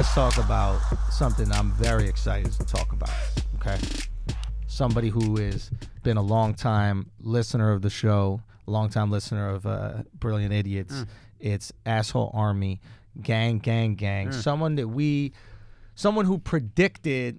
Let's talk about something I'm very excited to talk about. Okay, somebody who has been a long time listener of the show, a long time listener of Brilliant Idiots. It's Asshole Army, gang. Someone who predicted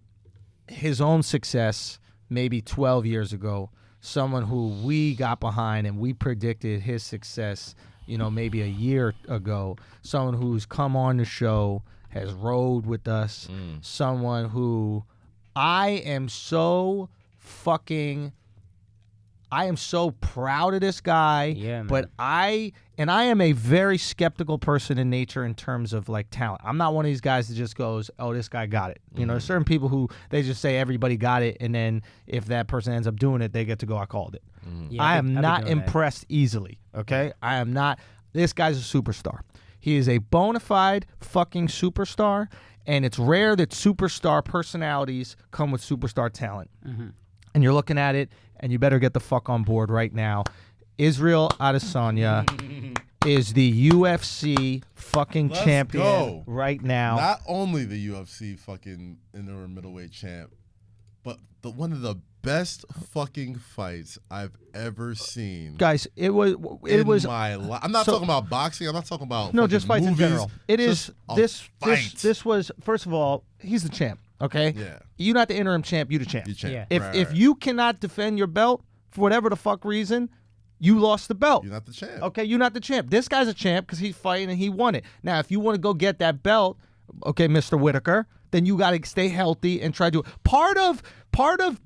his own success maybe 12 years ago. Someone who we got behind and we predicted his success, maybe a year ago. Someone who's come on the show, has rode with us. Someone who I am so proud of this guy. Yeah, man. But I am a very skeptical person in nature in terms of like talent. I'm not one of these guys that just goes, oh, this guy got it. There's certain people who they just say everybody got it, and then if that person ends up doing it, they get to go, I called it. Yeah, I am I've been not doing that. impressed easily, okay? I am not. This guy's a superstar. He is a bona fide fucking superstar, and it's rare that superstar personalities come with superstar talent. And you're looking at it, and you better get the fuck on board right now. Israel Adesanya is the UFC fucking Let's champion go. right now. Not only the UFC fucking interim middleweight champ, but one of the best fucking fights I've ever seen. Guys, it was my life. I'm not talking about boxing. I'm not talking about just fights movies. in general. It is Just a fight. this was, first of all, he's the champ, okay? Yeah. You're not the interim champ, you the champ. You champ. Yeah. If Right. you cannot defend your belt for whatever the fuck reason, you lost the belt. You're not the champ. Okay, you're not the champ. This guy's a champ because he's fighting and he won it. Now, if you want to go get that belt, okay, Mr. Whitaker, then you got to stay healthy and try to. Part of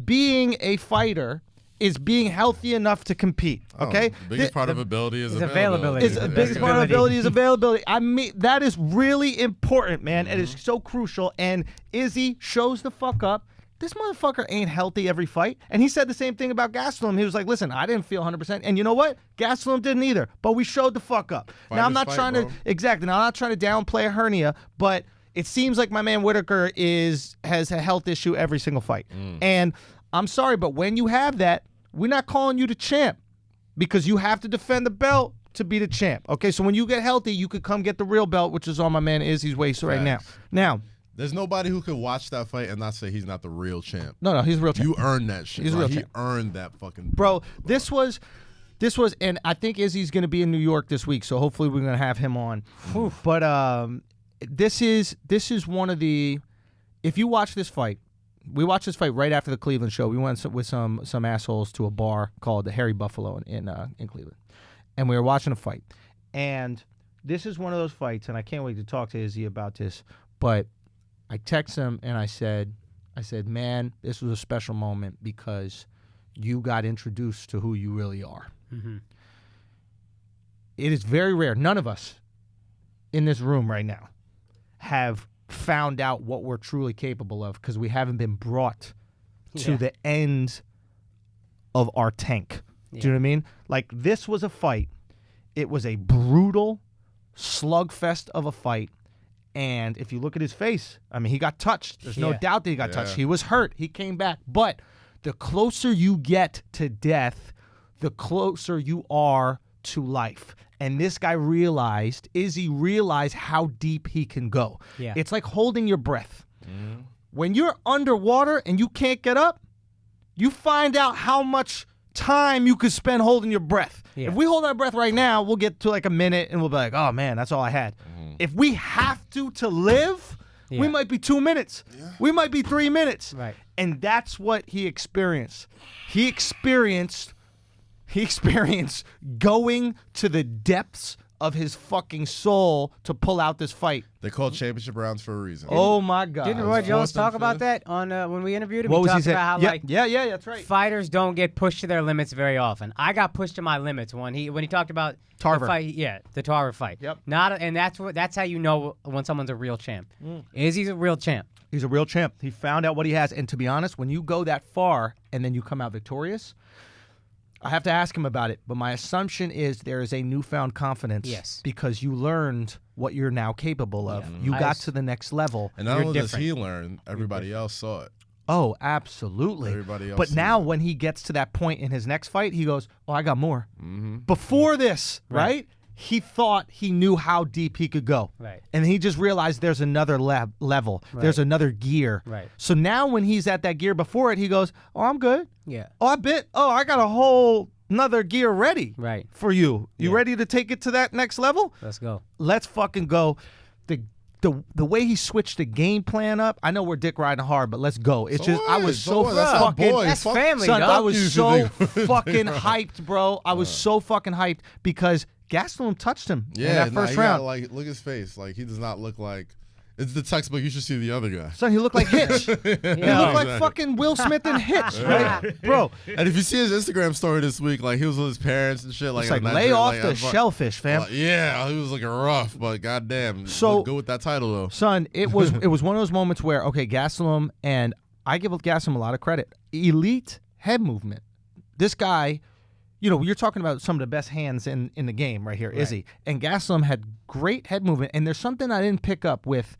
being a fighter is being healthy enough to compete. Okay, The biggest part of ability is availability. Is the biggest part of ability is availability. I mean, that is really important, man. It is so crucial. And Izzy shows the fuck up. This motherfucker ain't healthy every fight. And he said the same thing about Gastelum. He was like, listen, I didn't feel 100%. And you know what? Gastelum didn't either. But we showed the fuck up. Now, I'm not trying to... Exactly. Now, I'm not trying to downplay a hernia, but it seems like my man Whitaker has a health issue every single fight. And I'm sorry, but when you have that, we're not calling you the champ because you have to defend the belt to be the champ. Okay, so when you get healthy, you could come get the real belt, which is on my man Izzy's waist right now. Now... There's nobody who could watch that fight and not say he's not the real champ. No, he's a real champ. You earned that shit. He's a real champ. He earned that fucking Bro, this was, and I think Izzy's going to be in New York this week, so hopefully we're going to have him on. But this is one of the, if you watch this fight, we watched this fight right after the Cleveland show. We went with some assholes to a bar called the Hairy Buffalo in Cleveland, and we were watching a fight. And this is one of those fights, and I can't wait to talk to Izzy about this, but I text him and I said, man, this was a special moment because you got introduced to who you really are. It is very rare. None of us in this room right now have found out what we're truly capable of because we haven't been brought to the end of our tank. Do you know what I mean? Like, this was a fight. It was a brutal slugfest of a fight. And if you look at his face, I mean, he got touched. There's no doubt that he got touched. He was hurt. He came back. But the closer you get to death, the closer you are to life. And this guy Izzy realized how deep he can go. Yeah. It's like holding your breath. When you're underwater and you can't get up, you find out how much time you could spend holding your breath. Yeah. If we hold our breath right now, we'll get to like a minute and we'll be like, oh man, that's all I had. If we have to live, we might be 2 minutes. We might be 3 minutes. Right. And that's what he experienced. He experienced going to the depths of his fucking soul to pull out this fight. They call championship rounds for a reason. Oh my God. Didn't Roy Jones fourth talk and about fifth. that on when we interviewed him? What He was he talked saying? about how Yeah, that's right. fighters don't get pushed to their limits very often. I got pushed to my limits when he talked about Tarver. the fight. Yeah, the Tarver fight. Yep. And that's how you know when someone's a real champ. Izzy's a real champ. He's a real champ. He found out what he has. And to be honest, when you go that far and then you come out victorious, I have to ask him about it. But my assumption is there is a newfound confidence. Yes. Because you learned what you're now capable of. You got to the next level. And not You're only does different. he learn, everybody else saw it. Oh, absolutely. Everybody else but sees now it. when he gets to that point in his next fight, he goes, oh, I got more. Before this, right? he thought he knew how deep he could go. Right. And he just realized there's another level. There's another gear. Right. So now when he's at that gear before it, he goes, oh, I'm good. Yeah. Oh, I got a whole another gear ready Right. for you. You Yeah. ready to take it to that next level? Let's go. Let's fucking go. The way he switched the game plan up, I know we're dick riding hard, but let's go. It's just I was so what? That's our fucking boy. That's Fuck- family, son, dog. I was you so should be- fucking hyped, bro. I was so fucking hyped because Gastelum touched him in Yeah, that nah, first he round. got, like, look at his face. Like, he does not look like. It's the textbook. You should see the other guy. Son, he looked like Hitch. He looked like exactly. fucking Will Smith and Hitch, right? Bro, And if you see his Instagram story this week, like he was with his parents and shit. Like, it's like at lay Nigeria, off like, the I'm fu- shellfish, fam. like, yeah, he was looking rough, but goddamn, So- go with that title though. Son, it was one of those moments where, okay, Gastelum, and I give Gastelum a lot of credit. Elite head movement. This guy, you know, you're talking about some of the best hands in the game right here, Izzy. And Gastelum had great head movement. And there's something I didn't pick up with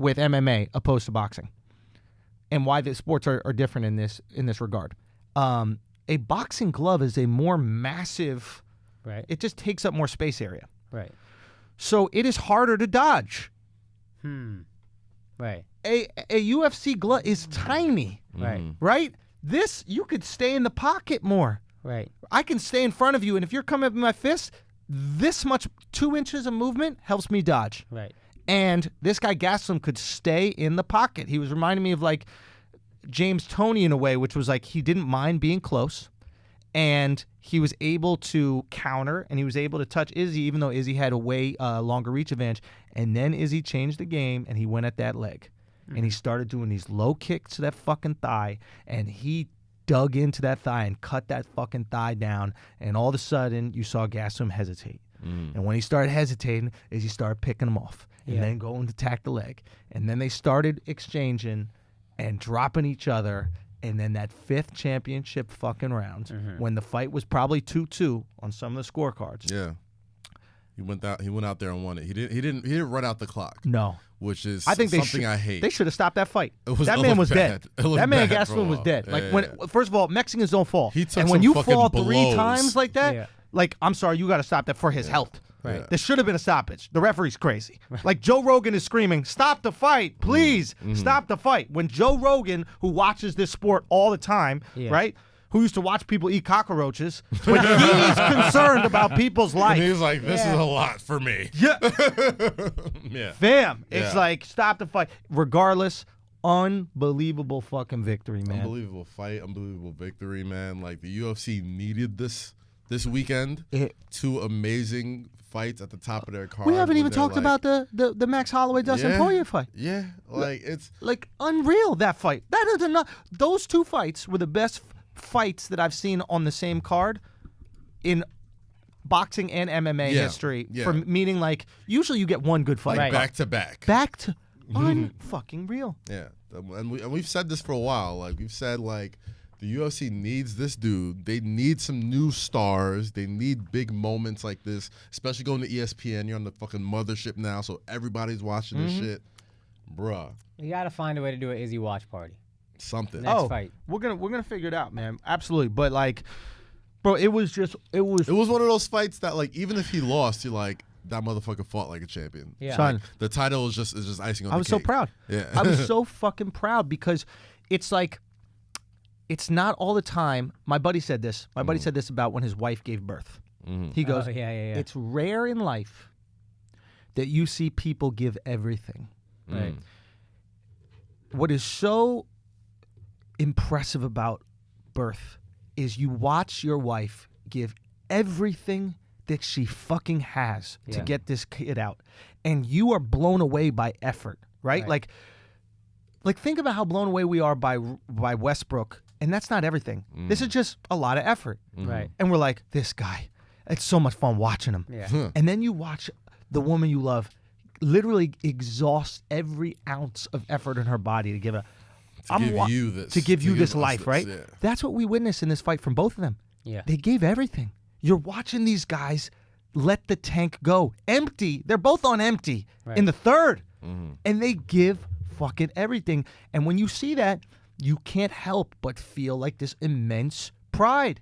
MMA opposed to boxing, and why the sports are different in this regard. A boxing glove is a more massive. Right. It just takes up more space area, Right. so it is harder to dodge. Right. A UFC glove is tiny, Right. right? This, you could stay in the pocket more. Right. I can stay in front of you, and if you're coming up in my fist, this much 2 inches of movement helps me dodge. Right. And this guy Gastelum could stay in the pocket. He was reminding me of like James Toney in a way, which was like he didn't mind being close, and he was able to counter, and he was able to touch Izzy, even though Izzy had a way longer reach advantage. And then Izzy changed the game, and he went at that leg, and he started doing these low kicks to that fucking thigh, and he dug into that thigh and cut that fucking thigh down, and all of a sudden you saw Gastelum hesitate. And when he started hesitating, Izzy started picking him off, and Yeah. then going to attack the leg, and then they started exchanging and dropping each other. And then that fifth championship fucking round, when the fight was probably 2-2 on some of the scorecards. Yeah, he went out there and won it. He didn't run out the clock. No. Which is I think something I hate. They should have stopped that fight. It That man looked was bad. dead. It looked That man bad for a Gastelum was while. dead. Yeah, Like yeah, when yeah. first of all, Mexicans don't fall. He took and when some you fucking fall 3 blows. times like that, Yeah. like I'm sorry, you got to stop that for his health. Right. There should have been a stoppage. The referee's crazy. Like Joe Rogan is screaming, "Stop the fight, please! Stop the fight!" When Joe Rogan, who watches this sport all the time, Yeah. right? Who used to watch people eat cockroaches, when he's concerned about people's And life. he was like, "This Yeah. is a lot for me." Yeah. Yeah. Fam, it's Yeah. like stop the fight. Regardless, unbelievable fucking victory, man. Unbelievable fight, unbelievable victory, man. Like the UFC needed this weekend. It- 2 amazing fights at the top of their card. We haven't where even they're talked like- about the Max Holloway Dustin Yeah. Poirier fight. Yeah, like it's Like unreal, that fight. That is enough. Those 2 fights were the best fights that I've seen on the same card in boxing and MMA Yeah, history. yeah. For meaning, like usually you get one good fight. Right. back to back. Back to unfucking real. Yeah, and we've said this for a while. Like we've said, like the UFC needs this dude. They need some new stars. They need big moments like this, especially going to ESPN. You're on the fucking mothership now, so everybody's watching this shit, bruh. You got to find a way to do an Izzy watch party. Something. Next fight. We're gonna figure it out, man. Absolutely. But like, bro, it was It was one of those fights that, like, even if he lost, you're like, that motherfucker fought like a champion. Yeah. Son. The title is just icing on the I was so cake. proud. Yeah. I was so fucking proud because it's like, it's not all the time. My buddy said this. My buddy said this about when his wife gave birth. He goes, Oh, yeah. it's rare in life that you see people give everything. Right. What is so impressive about birth is you watch your wife give everything that she fucking has to Yeah. get this kid out, and you are blown away by effort, right? Right. Like think about how blown away we are by Westbrook, and that's not everything. This is just a lot of effort, Right. and we're like, this guy, it's so much fun watching him. Yeah. And then you watch the woman you love literally exhaust every ounce of effort in her body to give a you this. to give you this us life, right? Yeah. That's what we witnessed in this fight from both of them. Yeah. They gave everything. You're watching these guys let the tank go. Empty. They're both on empty Right. in the third. And they give fucking everything. And when you see that, you can't help but feel like this immense pride.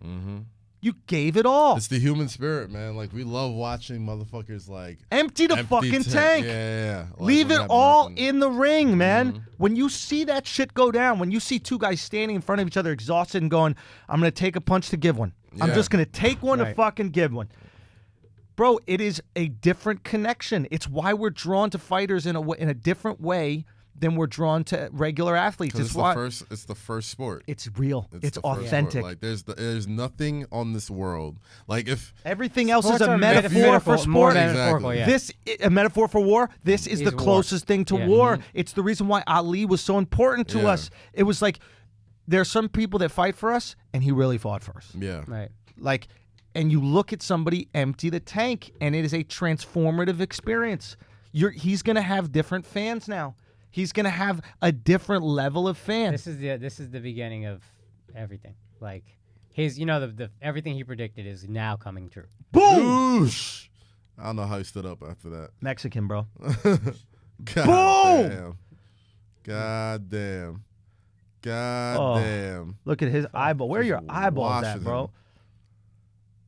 You gave it all. It's the human spirit, man. Like, we love watching motherfuckers like Empty the fucking tank. Yeah. Like, Leave when it they have all nothing. in the ring, man. When you see that shit go down, when you see two guys standing in front of each other exhausted and going, I'm going to take a punch to give one. I'm Yeah. just going to take one to Right. fucking give one. Bro, it is a different connection. It's why we're drawn to fighters in a different way than we're drawn to regular athletes. 'Cause It's why it's the first sport. it's real. It's the first authentic. sport. Like, there's nothing on this world. Like, if Everything else is Sports a are metaphor for metaphorical, more sport. metaphorical, Exactly. yeah. This a metaphor for war. This is the Is war. closest thing to Yeah. war. It's the reason why Ali was so important to Yeah. us. It was like there are some people that fight for us, and he really fought for us. yeah. Right. Like, and you look at somebody empty the tank, and it is a transformative experience. He's gonna have different fans now. He's gonna have a different level of fan. This is the beginning of everything. Like his, the everything he predicted is now coming true. Boom! Oosh. I don't know how he stood up after that. Mexican, bro. God Boom! damn. God damn. God Oh. damn. Look at his eyeball. Where are your Just eyeballs at, washes bro? him.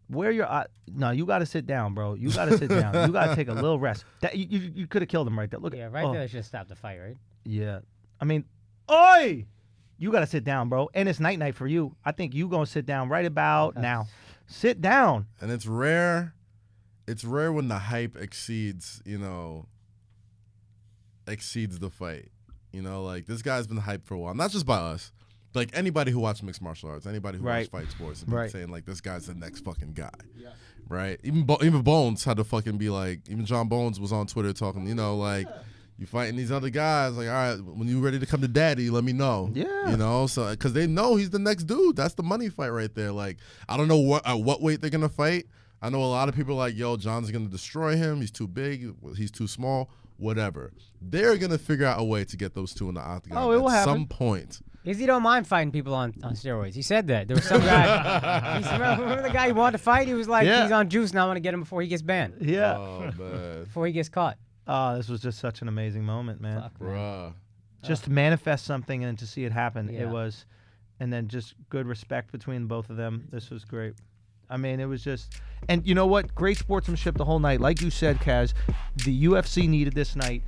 Where your eye? No, you got to sit down, bro. You got to sit down. You got to take a little rest. That you could have killed him right there. Look Yeah, at right oh, there. They should have stopped the fight, right? Yeah, I mean, oi! You got to sit down, bro. And it's night for you. I think you gonna sit down right about now. Sit down. And it's rare. It's rare when the hype exceeds the fight. Like, this guy's been hyped for a while. Not just by us. Like, anybody who watched mixed martial arts, anybody who Right. watched fight sports, has been Right. saying, like, this guy's the next fucking guy. Right? Even Bones had to fucking be like, even John Bones was on Twitter talking, like, you fighting these other guys, like, all right, when you ready to come to daddy, let me know. Yeah. So, because they know he's the next dude. That's the money fight right there. Like, I don't know at what weight they're going to fight. I know a lot of people are like, yo, John's going to destroy him. He's too big. He's too small. Whatever. They're going to figure out a way to get those two in the octagon Oh, it will at happen. some point. Izzy don't mind fighting people on steroids. He said that. There was some guy. Remember the guy he wanted to fight? He was like, Yeah. he's on juice now. I want to get him before he gets banned, Yeah. Oh, man. before he gets caught. Oh, this was just such an amazing moment, man. Fuck, man. Bruh. Just to manifest something and to see it happen. It Yeah. was, and then just good respect between both of them. This was great. I mean, it was just, and you know what? Great sportsmanship the whole night. Like you said, Kaz, the UFC needed this night.